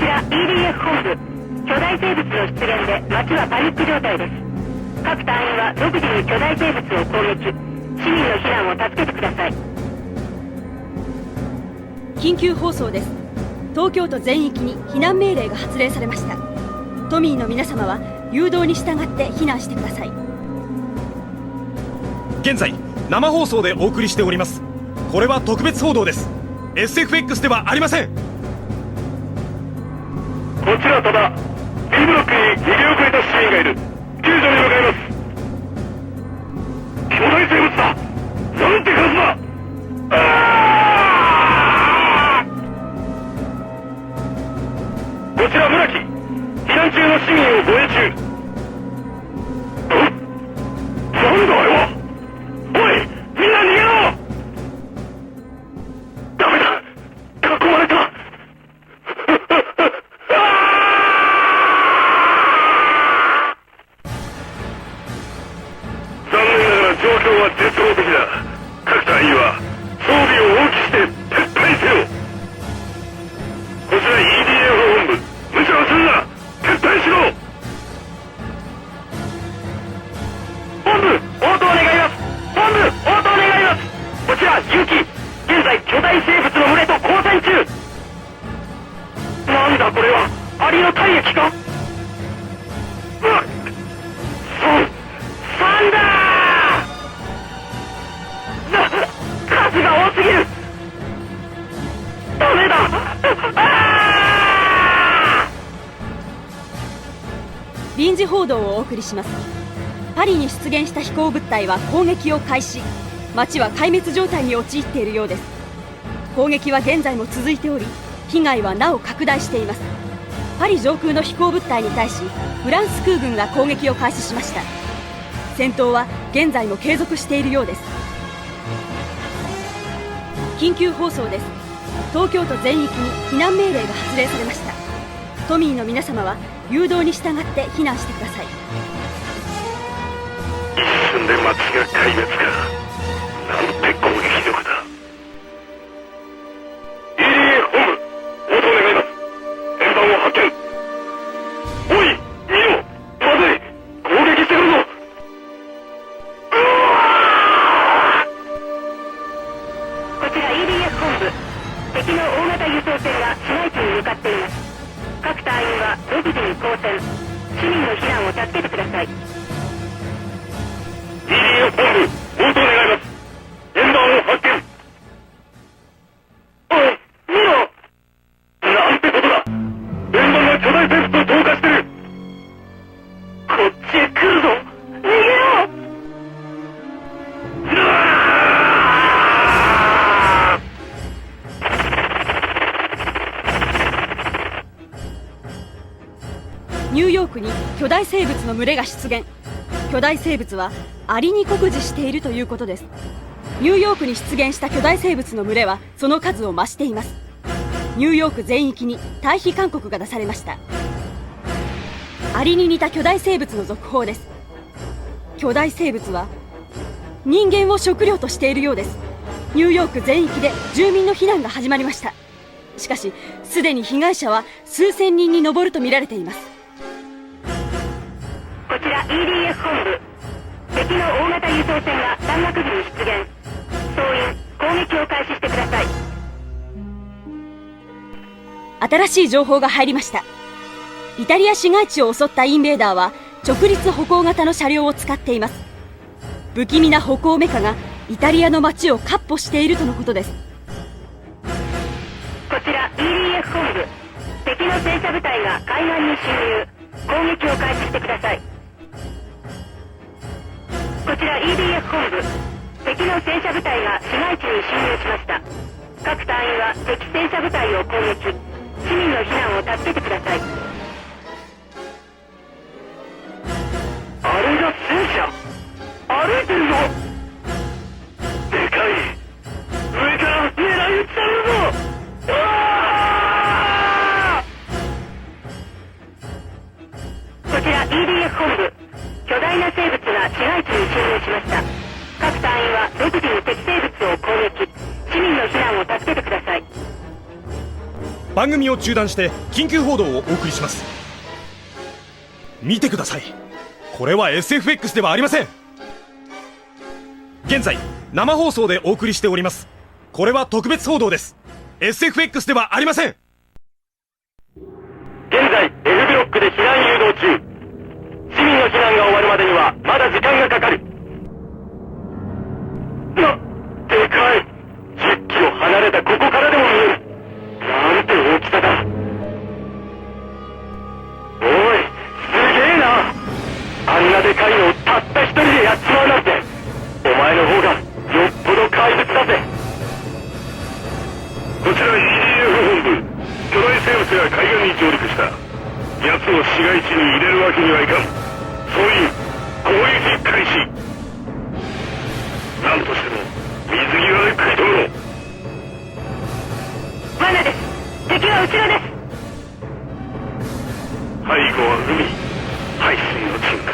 ちら EDF 本部、巨大生物の出現で街はパニック状態です。各隊員は独自に巨大生物を攻撃、市民の避難を助けてください。緊急放送です。東京都全域に避難命令が発令されました。都民の皆様は誘導に従って避難してください。現在生放送でお送りしております。これは特別報道です。 SFX ではありません。こちらただ B ブロックに逃げ遅れた市民がいる。救助に向かいます。巨大生物だ。なんて数だ。こちら村木、避難中の市民を護衛中。なんだあれは。おい、みんな逃げろ。ダメだ、囲まれた。残念ながら状況は絶望的だ。各隊員は装備を放棄して撤退せよ。こちら EDF 本部、無茶をするな。撤退しろ。本部応答願います。本部応答願います。こちら結城、現在巨大生物の群れと交戦中。なんだこれは、アリの体液か。3だ。数が多すぎる。ダメだ。臨時報道をお送りします。パリに出現した飛行物体は攻撃を開始。街は壊滅状態に陥っているようです。攻撃は現在も続いており、被害はなお拡大しています。パリ上空の飛行物体に対しフランス空軍が攻撃を開始しました。戦闘は現在も継続しているようです。緊急放送です。東京都全域に避難命令が発令されました。都民の皆様は誘導に従って避難してください。一瞬で街が壊滅か。なんて攻撃力だ。 EDF 本部、応答願います。円盤を発見。おい見ろ、まずい、攻撃してくるぞ。こちら EDF 本部、敵の大型輸送船が市街地に向かっています。各隊員は独自に交戦、市民の避難を助けてください。 EDF 本部、応答願います。円盤を発見。おい見ろ、なんてことだ。円盤が巨大生物と同化してる。こっちへ来るぞ。逃げよう。ニューヨークに巨大生物の群れが出現。巨大生物はアリに酷似しているということです。ニューヨークに出現した巨大生物の群れはその数を増しています。ニューヨーク全域に退避勧告が出されました。アリに似た巨大生物の続報です。巨大生物は人間を食料としているようです。ニューヨーク全域で住民の避難が始まりました。しかしすでに被害者は数千人に上るとみられています。こちら EDF 本部、敵の大型輸送船が山岳部に出現。総員攻撃を開始してください。新しい情報が入りました。イタリア市街地を襲ったインベーダーは直立歩行型の車両を使っています。不気味な歩行メカがイタリアの街を闊歩しているとのことです。こちら EDF 本部、敵の戦車部隊が海岸に侵入。攻撃を開始してください。こちら EDF 本部、敵の戦車部隊が市街地に侵入しました。各隊員は敵戦車部隊を攻撃、市民の避難を助けてください。あれが戦車。歩いてるぞ。でかい。上から狙い撃ちされるぞ。こちら EDF 本部、巨大な生物が市街地に侵入しました。各隊員は独自に敵生物を攻撃、市民の避難を助けてください。番組を中断して緊急報道をお送りします。見てください、これは SFX ではありません。現在生放送でお送りしております。これは特別報道です。 SFX ではありません。現在 F ブロックで避難誘導中。市民の避難が終わるまでにはまだ時間がかかる。でかい。10キロ離れたここからでも見える。なんて大きさだ。おい、すげえな。あんなでかいのをたった一人でやっちまうなんて。お前の方がよっぽど怪物だぜ。こちら EDF 本部。巨大生物が海岸に上陸した。奴を市街地に入れるわけにはいかん。総員攻撃開始。何としても水際で食い止めろ。罠です。敵は後ろです。背後は海、排水の沈下。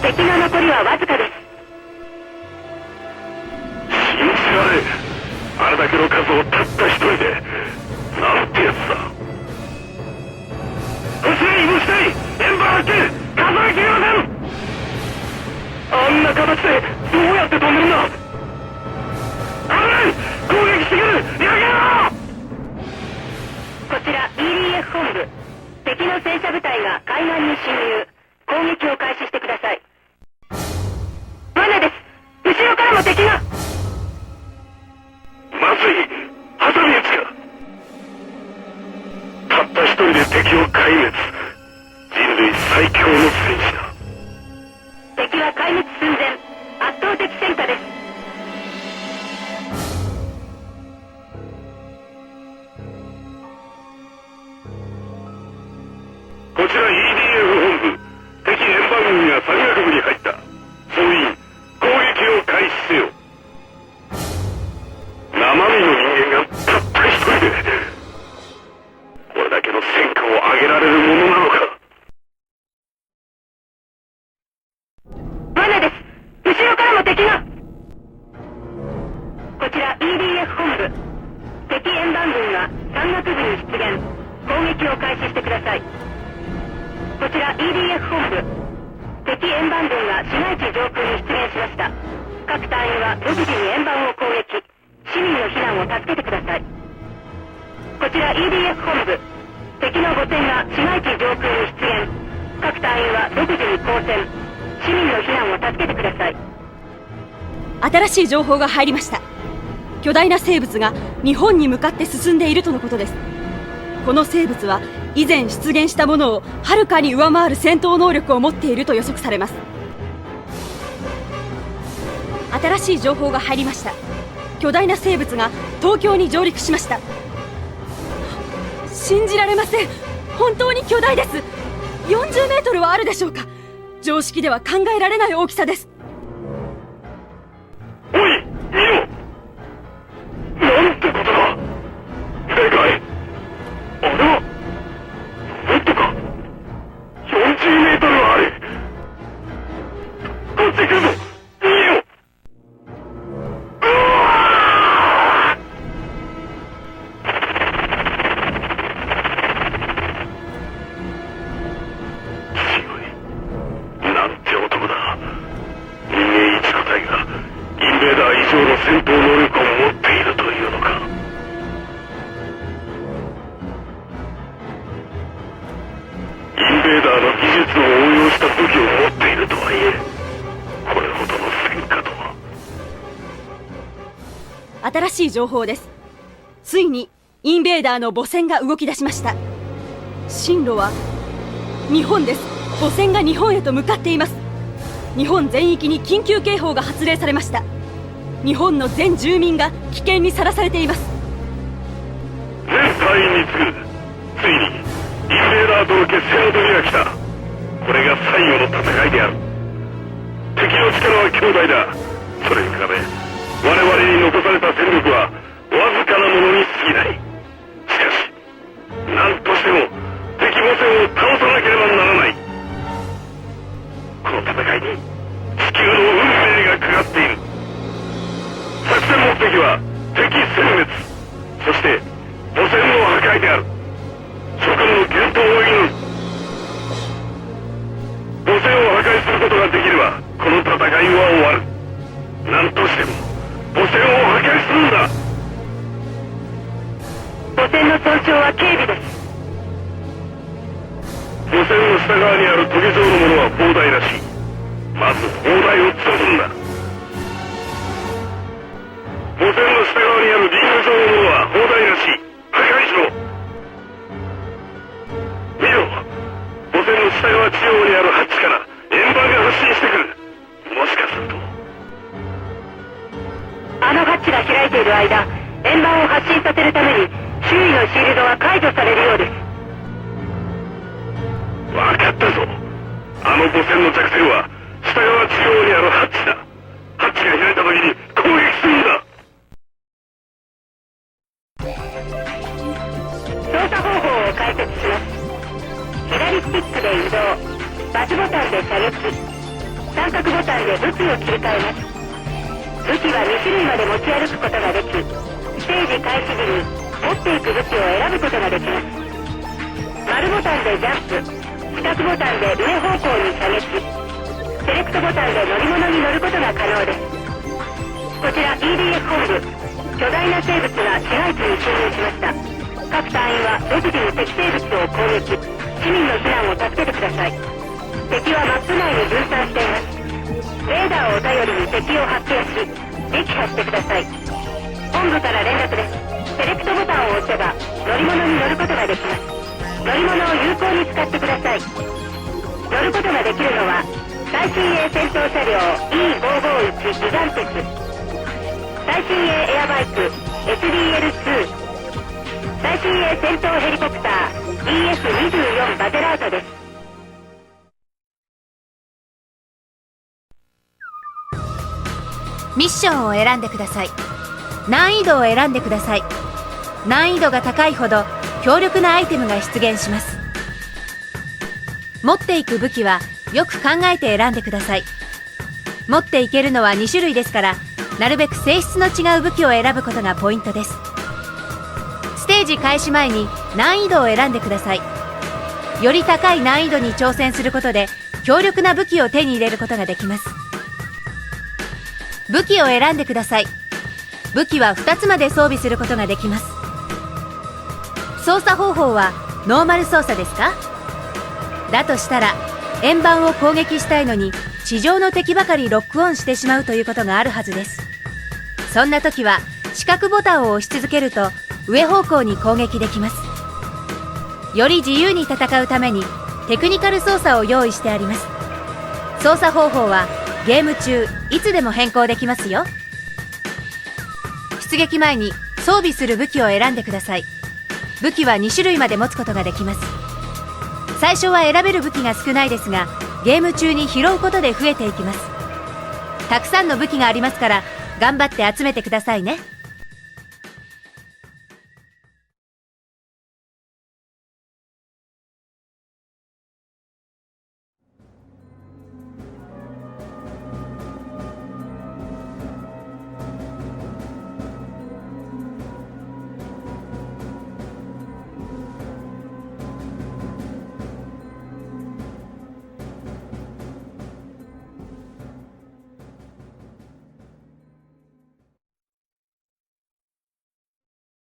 敵の残りはわずかです。信じられん。あれだけの数をたった一人で。なんてやつだ。こちらに移動したい。円盤発見。数えきれません。あんな形でどうやって飛んでるんだ。危ない。攻撃してくる。やめろ。こちら EDF 本部。敵の戦車部隊が海岸に侵入。攻撃を開始してください。罠です。後ろからも敵が。まずい。挟み撃ちか。たった一人で敵を壊滅。人類最強の戦士だ。敵は壊滅寸前。圧倒的戦果です。こちら EDF 本部。敵円盤軍が山岳部に入った。総員攻撃を開始せよ。生身の人間がたった一人でこれだけの戦果を上げられるものなのか。罠です。後ろからも敵が。こちら EDF 本部。敵円盤軍が山岳部に出現。攻撃を開始してください。こちら EDF 本部。敵円盤軍が市街地上空に出現しました。各隊員は独自に円盤を攻撃。市民の避難を助けてください。こちら EDF 本部。敵の母船が市街地上空に出現。各隊員は独自に交戦。市民の避難を助けてください。新しい情報が入りました。巨大な生物が日本に向かって進んでいるとのことです。この生物は以前出現したものをはるかに上回る戦闘能力を持っていると予測されます。新しい情報が入りました。巨大な生物が東京に上陸しました。信じられません。本当に巨大です。40メートルはあるでしょうか。常識では考えられない大きさです。おい、見ろ。なんてことだ。でかい。あれはもっとか。40メートルはある。こっち来るぞ。逃げよう。以上の戦闘能力を持っているというのか。インベーダーの技術を応用した武器を持っているとはいえ、これほどの戦果とは。新しい情報です。ついにインベーダーの母船が動き出しました。進路は日本です。母船が日本へと向かっています。日本全域に緊急警報が発令されました。日本の全住民が危険にさらされています。全隊員に次ぐ。ついにインベーダーとの決戦の時が来た。これが最後の戦いである。敵の力は強大だ。それに比べ我々に残された戦力はわずかなものに過ぎない。しかし何としても敵母船を倒さなければならない。この戦いに地球の運命がかかっている。作戦目的は敵殲滅、そしてと追いぬ。母船を破壊することができればこの戦いは終わる。何としても母船を破壊するんだ。母船の損傷は軽微です。母船の下側にあるトゲ状のものは砲台らしい。まず砲台を潰すんだ。母船の下側にあるリング状のものは砲台らしい。破壊しろ。見ろ、母船の下側中央にあるハッチから円盤が発進してくる。もしかするとあのハッチが開いている間、円盤を発進させるために周囲のシールドは解除されるようです。分かったぞ。あの母船の弱点は下側中央にあるハッチだ。ハッチが開いた時に攻撃するんだ。操作方法を解説します。左スティックで移動、バツボタンで射撃、三角ボタンで武器を切り替えます。武器は2種類まで持ち歩くことができ、ステージ開始時に持っていく武器を選ぶことができます。丸ボタンでジャンプ、四角ボタンで上方向に射撃、セレクトボタンで乗り物に乗ることが可能です。こちら EDF 本部、巨大な生物が支配地に侵入しました。各隊員は独自に敵生物を攻撃、市民の避難を助けてください。敵はマップ内に分散しています。レーダーを頼りに敵を発見し、撃破してください。本部から連絡です。セレクトボタンを押せば乗り物に乗ることができます。乗り物を有効に使ってください。乗ることができるのは最新鋭戦闘車両 E551 ギガンテス、最新鋭エアバイク SDL2、最新鋭戦闘ヘリコプター EF24 バテラートです。ミッションを選んでください。難易度を選んでください。難易度が高いほど強力なアイテムが出現します。持っていく武器はよく考えて選んでください。持っていけるのは2種類ですから、なるべく性質の違う武器を選ぶことがポイントです。ステージ開始前に難易度を選んでください。より高い難易度に挑戦することで強力な武器を手に入れることができます。武器を選んでください。武器は2つまで装備することができます。操作方法はノーマル操作ですか？だとしたら円盤を攻撃したいのに地上の敵ばかりロックオンしてしまうということがあるはずです。そんな時は四角ボタンを押し続けると上方向に攻撃できます。より自由に戦うためにテクニカル操作を用意してあります。操作方法はゲーム中いつでも変更できますよ。出撃前に装備する武器を選んでください。武器は2種類まで持つことができます。最初は選べる武器が少ないですが、ゲーム中に拾うことで増えていきます。たくさんの武器がありますから頑張って集めてくださいね。